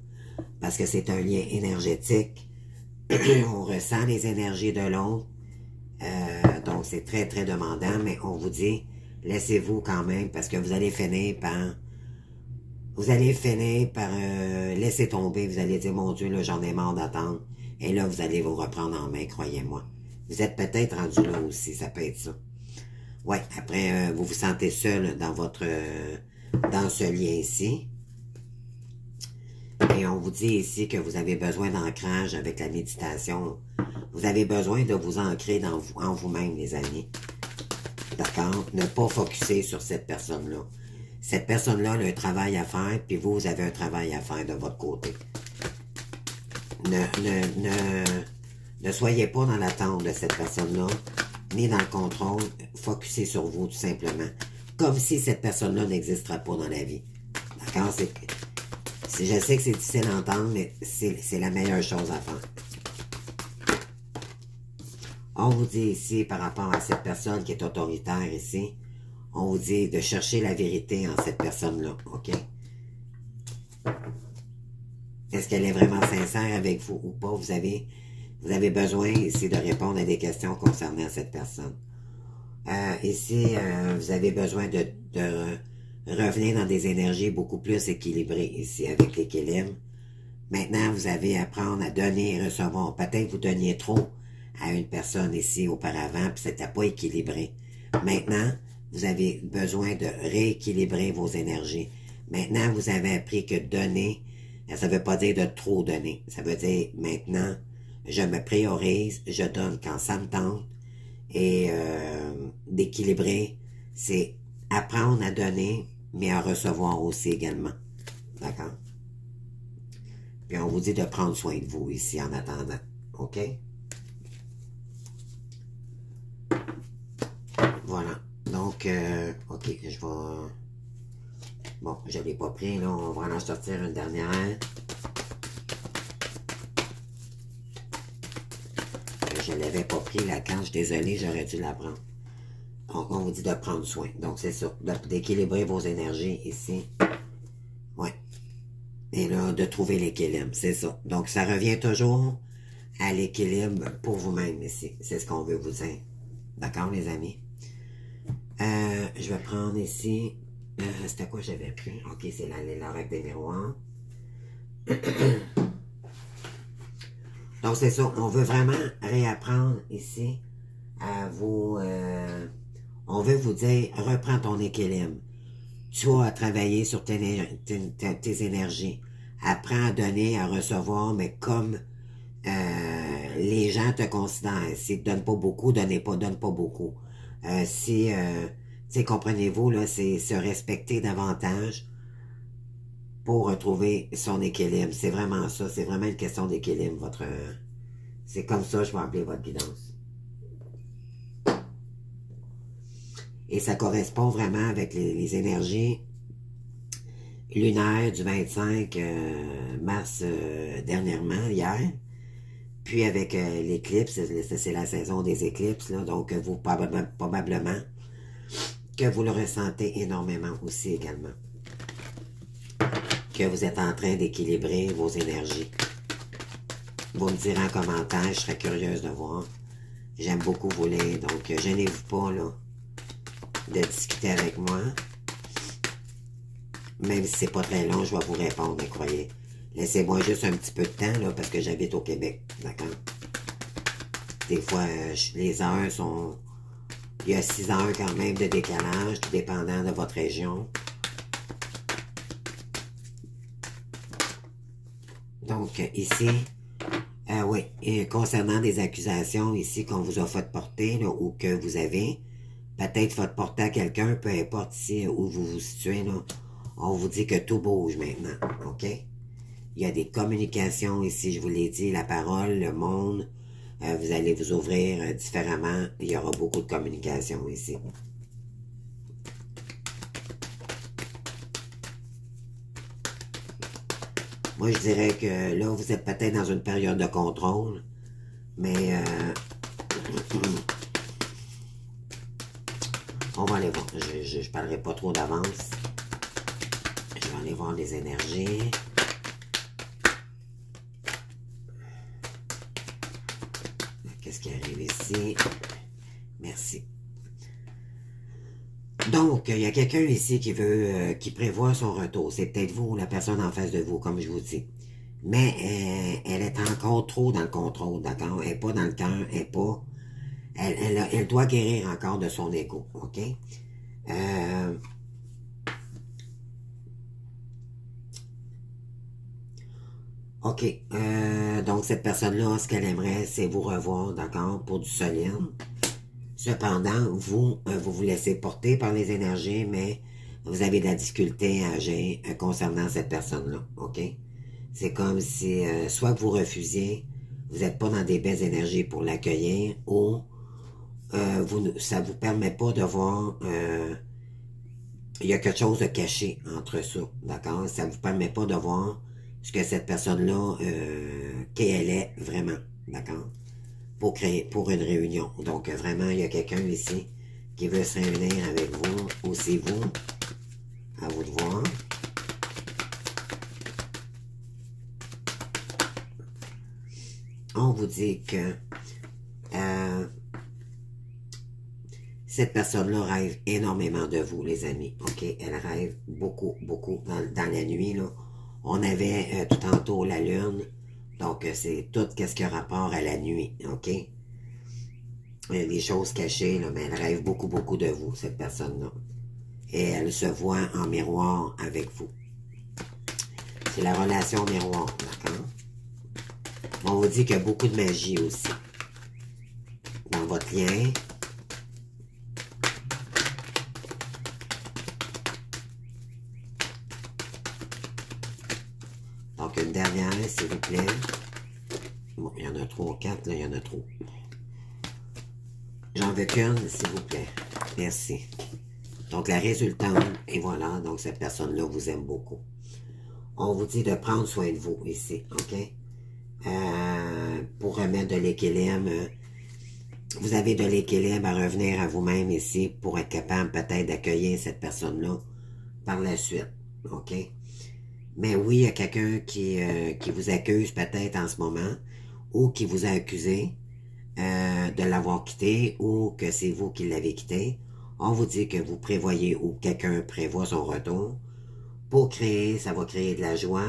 Parce que c'est un lien énergétique. On ressent les énergies de l'autre. Donc, c'est très, très demandant. Mais on vous dit, laissez-vous quand même. Parce que vous allez finir par... laisser tomber. Vous allez dire, mon Dieu, là, j'en ai marre d'attendre. Et là, vous allez vous reprendre en main, croyez-moi. Vous êtes peut-être rendu là aussi, ça peut être ça. Ouais, après, vous vous sentez seul dans dans ce lien ici. Et on vous dit ici que vous avez besoin d'ancrage avec la méditation. Vous avez besoin de vous ancrer en vous-même, les amis. D'accord? Ne pas focusser sur cette personne-là. Cette personne-là a un travail à faire, puis vous avez un travail à faire de votre côté. Ne soyez pas dans l'attente de cette personne-là, ni dans le contrôle. Focussez sur vous, tout simplement. Comme si cette personne-là n'existerait pas dans la vie. D'accord? Je sais que c'est difficile à entendre, mais c'est la meilleure chose à faire. On vous dit ici, par rapport à cette personne qui est autoritaire ici, on vous dit de chercher la vérité en cette personne-là, OK? Est-ce qu'elle est vraiment sincère avec vous ou pas? Vous avez besoin ici de répondre à des questions concernant cette personne. Ici, vous avez besoin de revenir dans des énergies beaucoup plus équilibrées ici, avec l'équilibre. Maintenant, vous avez à apprendre à donner et recevoir. Peut-être vous donniez trop à une personne ici auparavant, puis c'était pas équilibré. Maintenant, vous avez besoin de rééquilibrer vos énergies. Maintenant, vous avez appris que donner, ça veut pas dire de trop donner. Ça veut dire maintenant, je me priorise, je donne quand ça me tente. Et d'équilibrer, c'est apprendre à donner, mais à recevoir aussi également. D'accord? Puis on vous dit de prendre soin de vous ici en attendant. OK? Voilà. Donc, OK, je vais... Bon, je ne l'ai pas pris, là. On va en sortir une dernière. Je ne l'avais pas pris, la carte. Je suis désolé, j'aurais dû la prendre. Donc, on vous dit de prendre soin. Donc, c'est ça. D'équilibrer vos énergies ici. Ouais. Et là, de trouver l'équilibre. C'est ça. Donc, ça revient toujours à l'équilibre pour vous-même ici. C'est ce qu'on veut vous dire. D'accord, les amis? Je vais prendre ici... c'était quoi j'avais pris? OK, c'est l'oracle des miroirs. Donc, c'est ça. On veut vraiment réapprendre ici à vous... on veut vous dire, reprends ton équilibre. Tu as à travailler sur tes énergies. Apprends à donner, à recevoir, mais comme les gens te considèrent. Si tu ne donnes pas beaucoup, donne pas beaucoup. Comprenez-vous, là, c'est se respecter davantage pour retrouver son équilibre. C'est vraiment ça. C'est vraiment une question d'équilibre, c'est comme ça que je vais appeler votre guidance. Et ça correspond vraiment avec les énergies lunaires du 25 mars dernièrement, hier. Puis avec l'éclipse, c'est la saison des éclipses, là, donc vous probablement que vous le ressentez énormément aussi également. Que vous êtes en train d'équilibrer vos énergies. Vous me direz en commentaire, je serais curieuse de voir. J'aime beaucoup vous lire, donc gênez-vous pas là, de discuter avec moi. Même si c'est pas très long, je vais vous répondre, mais croyez. Laissez-moi juste un petit peu de temps, là, parce que j'habite au Québec, d'accord? Des fois, les heures sont... Il y a 6 heures quand même de décalage, tout dépendant de votre région. Donc, ici, oui, et concernant des accusations ici qu'on vous a fait porter, là, ou que vous avez, peut-être fait porter à quelqu'un, peu importe ici où vous vous situez, là, on vous dit que tout bouge maintenant, OK? Il y a des communications ici, je vous l'ai dit, la parole, le monde, vous allez vous ouvrir différemment. Il y aura beaucoup de communication ici. Moi, je dirais que là, vous êtes peut-être dans une période de contrôle, mais on va aller voir. Je ne parlerai pas trop d'avance. Je vais aller voir les énergies. Qu'est-ce qui arrive ici? Merci. Donc, il y a quelqu'un ici qui veut, qui prévoit son retour. C'est peut-être vous, la personne en face de vous, comme je vous dis. Mais elle est encore trop dans le contrôle, d'accord? Elle n'est pas dans le cœur, elle n'est pas Elle doit guérir encore de son ego, OK? OK. Donc, cette personne-là, ce qu'elle aimerait, c'est vous revoir, d'accord, pour du solide. Cependant, vous vous laissez porter par les énergies, mais vous avez de la difficulté à agir concernant cette personne-là, OK? C'est comme si, soit que vous refusiez, vous n'êtes pas dans des belles énergies pour l'accueillir, ou ça ne vous permet pas de voir... il y a quelque chose de caché entre ça, d'accord? Ça ne vous permet pas de voir ce que cette personne-là, qui elle est vraiment, d'accord? Pour une réunion. Donc, vraiment, il y a quelqu'un ici qui veut se réunir avec vous, ou c'est vous, à vous de voir. On vous dit que cette personne-là rêve énormément de vous, les amis, ok? Elle rêve beaucoup, beaucoup dans la nuit, là. On avait tout tantôt la lune, donc c'est tout ce qui a rapport à la nuit, ok? Il y a des choses cachées, là, mais elle rêve beaucoup, beaucoup de vous, cette personne-là. Et elle se voit en miroir avec vous. C'est la relation miroir, d'accord? On vous dit qu'il y a beaucoup de magie aussi dans votre lien. Donc, une dernière, s'il vous plaît. Bon, il y en a 3 ou 4, là, il y en a trop. J'en veux qu'une, s'il vous plaît. Merci. Donc, la résultante, et voilà, donc cette personne-là vous aime beaucoup. On vous dit de prendre soin de vous ici, OK? Pour remettre de l'équilibre, vous avez de l'équilibre à revenir à vous-même ici pour être capable peut-être d'accueillir cette personne-là par la suite, OK? Mais oui, il y a quelqu'un qui vous accuse peut-être en ce moment, ou qui vous a accusé de l'avoir quitté, ou que c'est vous qui l'avez quitté. On vous dit que vous prévoyez, ou quelqu'un prévoit son retour, pour créer, ça va créer de la joie.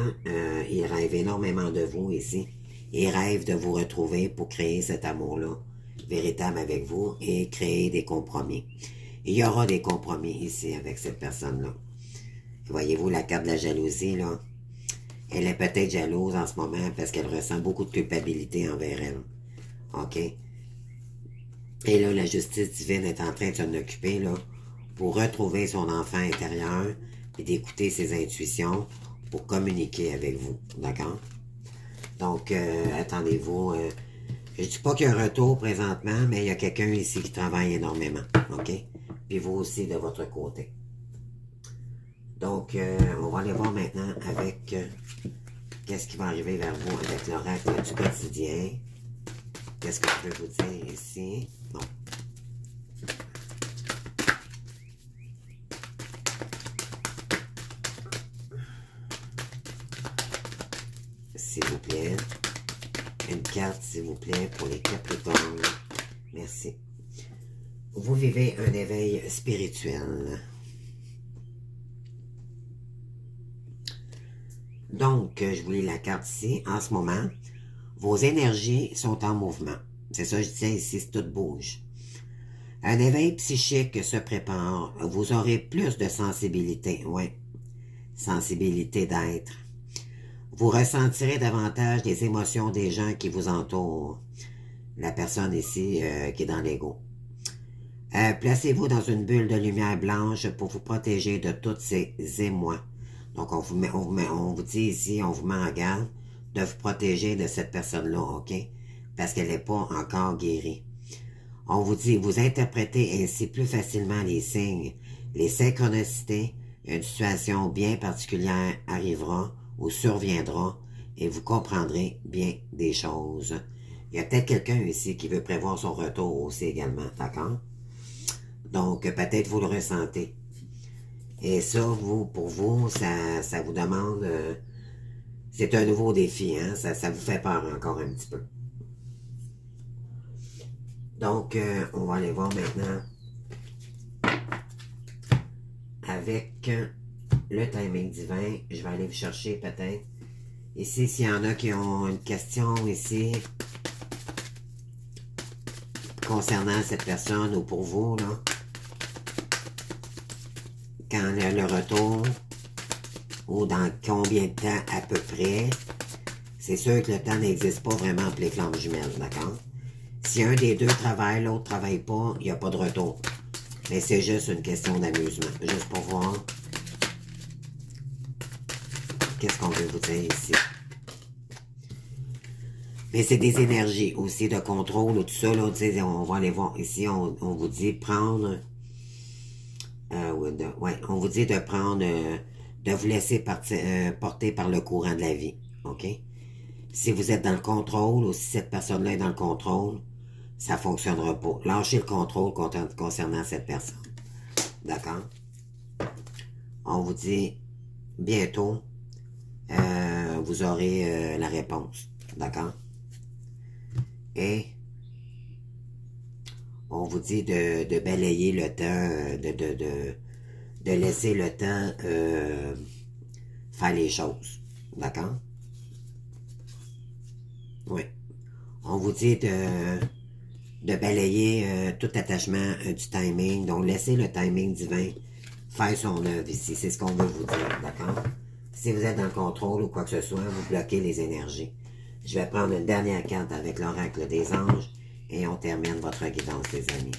Il rêve énormément de vous ici. Il rêve de vous retrouver pour créer cet amour-là, véritable avec vous, et créer des compromis. Il y aura des compromis ici avec cette personne-là. Voyez-vous la carte de la jalousie, là? Elle est peut-être jalouse en ce moment parce qu'elle ressent beaucoup de culpabilité envers elle. OK? Et là, la justice divine est en train de s'en occuper, là, pour retrouver son enfant intérieur et d'écouter ses intuitions pour communiquer avec vous. D'accord? Donc, attendez-vous. Je dis pas qu'il y a un retour présentement, mais il y a quelqu'un ici qui travaille énormément. OK? Puis vous aussi de votre côté. Donc, on va aller voir maintenant avec qu'est-ce qui va arriver vers vous avec l'oracle du quotidien. Qu'est-ce que je peux vous dire ici? Bon. S'il vous plaît. Une carte, s'il vous plaît, pour les Capricornes. Merci. Vous vivez un éveil spirituel. Donc, je vous lis la carte ici. En ce moment, vos énergies sont en mouvement. C'est ça que je disais ici, tout bouge. Un éveil psychique se prépare. Vous aurez plus de sensibilité, oui. Sensibilité d'être. Vous ressentirez davantage les émotions des gens qui vous entourent. La personne ici qui est dans l'ego. Placez-vous dans une bulle de lumière blanche pour vous protéger de tous ces émois. Donc, on vous dit ici, on vous met en garde de vous protéger de cette personne-là, OK? Parce qu'elle n'est pas encore guérie. On vous dit, vous interprétez ainsi plus facilement les signes, les synchronicités. Une situation bien particulière arrivera ou surviendra et vous comprendrez bien des choses. Il y a peut-être quelqu'un ici qui veut prévoir son retour aussi également, d'accord? Donc, peut-être vous le ressentez. Et ça, pour vous, ça vous demande... c'est un nouveau défi, hein? Ça vous fait peur encore un petit peu. Donc, on va aller voir maintenant avec le timing divin. Je vais aller vous chercher peut-être. Ici, s'il y en a qui ont une question ici. concernant cette personne ou pour vous, là, quand le retour, ou dans combien de temps à peu près, c'est sûr que le temps n'existe pas vraiment pour les flammes jumelles, d'accord? Si un des deux travaille, l'autre ne travaille pas, il n'y a pas de retour. Mais c'est juste une question d'amusement, juste pour voir qu'est-ce qu'on veut vous dire ici. Mais c'est des énergies aussi de contrôle ou tout ça, là, on va aller voir ici, on vous dit prendre, on vous dit de prendre, de vous laisser porter par le courant de la vie, ok? Si vous êtes dans le contrôle ou si cette personne-là est dans le contrôle, ça ne fonctionnera pas. Lâchez le contrôle concernant cette personne, d'accord? On vous dit bientôt, vous aurez la réponse, d'accord? Et on vous dit de balayer le temps, de laisser le temps faire les choses. D'accord? Oui. On vous dit de balayer tout attachement du timing. Donc, laissez le timing divin faire son œuvre ici. C'est ce qu'on veut vous dire. D'accord? Si vous êtes dans le contrôle ou quoi que ce soit, vous bloquez les énergies. Je vais prendre une dernière carte avec l'oracle des anges et on termine votre guidance, les amis.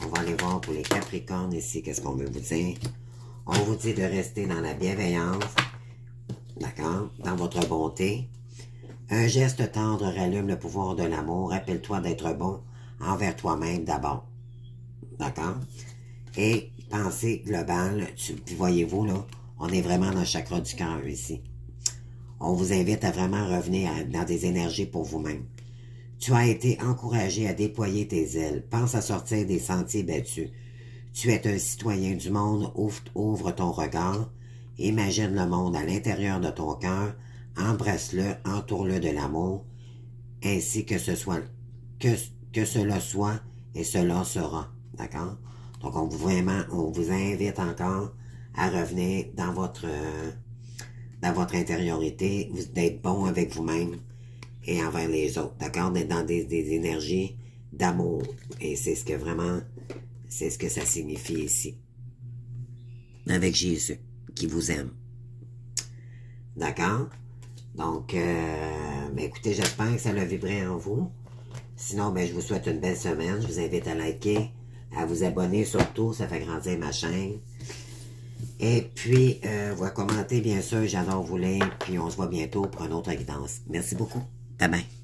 On va aller voir pour les Capricornes ici, qu'est-ce qu'on veut vous dire. On vous dit de rester dans la bienveillance, d'accord, dans votre bonté. Un geste tendre rallume le pouvoir de l'amour. Rappelle-toi d'être bon envers toi-même d'abord, d'accord. Et pensée globale, voyez-vous là, on est vraiment dans le chakra du cœur ici. On vous invite à vraiment revenir dans des énergies pour vous-même. Tu as été encouragé à déployer tes ailes. Pense à sortir des sentiers battus. Tu es un citoyen du monde. Ouvre ton regard. Imagine le monde à l'intérieur de ton cœur. Embrasse-le, entoure-le de l'amour, ainsi que cela soit et cela sera. D'accord? Donc, on vous invite encore à revenir dans votre intériorité, d'être bon avec vous-même et envers les autres, d'accord? D'être dans des énergies d'amour. Et c'est ce que vraiment, c'est ce que ça signifie ici. Avec Jésus, qui vous aime. D'accord? Donc, écoutez, j'espère que ça l'a vibré en vous. Sinon, je vous souhaite une belle semaine. Je vous invite à liker, à vous abonner surtout, ça fait grandir ma chaîne. Et puis, vous commentez, bien sûr, j'adore vous lire. Puis, on se voit bientôt pour une autre guidance. Merci beaucoup. Bye bye.